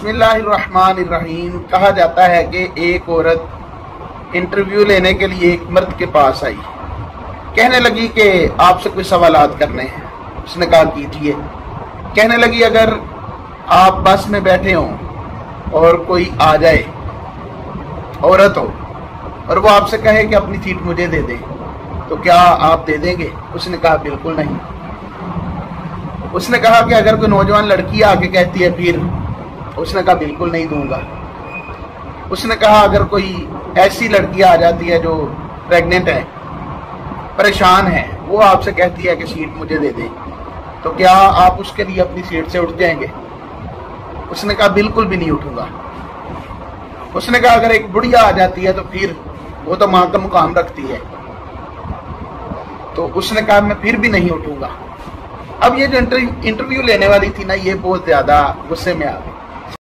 बिस्मिल्लाहिर्रहमानिर्रहीम। कहा जाता है कि एक औरत इंटरव्यू लेने के लिए एक मर्द के पास आई, कहने लगी कि आपसे कोई सवालात करने हैं। उसने कहा कीजिए। कहने लगी अगर आप बस में बैठे हों और कोई आ जाए, औरत हो, और वो आपसे कहे कि अपनी सीट मुझे दे दे, तो क्या आप दे देंगे? उसने कहा बिल्कुल नहीं। उसने कहा कि अगर कोई नौजवान लड़की आके कहती है फिर? उसने कहा बिल्कुल नहीं दूंगा। उसने कहा अगर कोई ऐसी लड़की आ जाती है जो प्रेग्नेंट है, परेशान है, वो आपसे कहती है कि सीट मुझे दे दे, तो क्या आप उसके लिए अपनी सीट से उठ जाएंगे? उसने कहा बिल्कुल भी नहीं उठूंगा। उसने कहा अगर एक बुढ़िया आ जाती है तो फिर? वो तो मां का मुकाम रखती है। तो उसने कहा मैं फिर भी नहीं उठूंगा। अब ये जो इंटरव्यू लेने वाली थी ना, ये बहुत ज्यादा गुस्से में आ गई।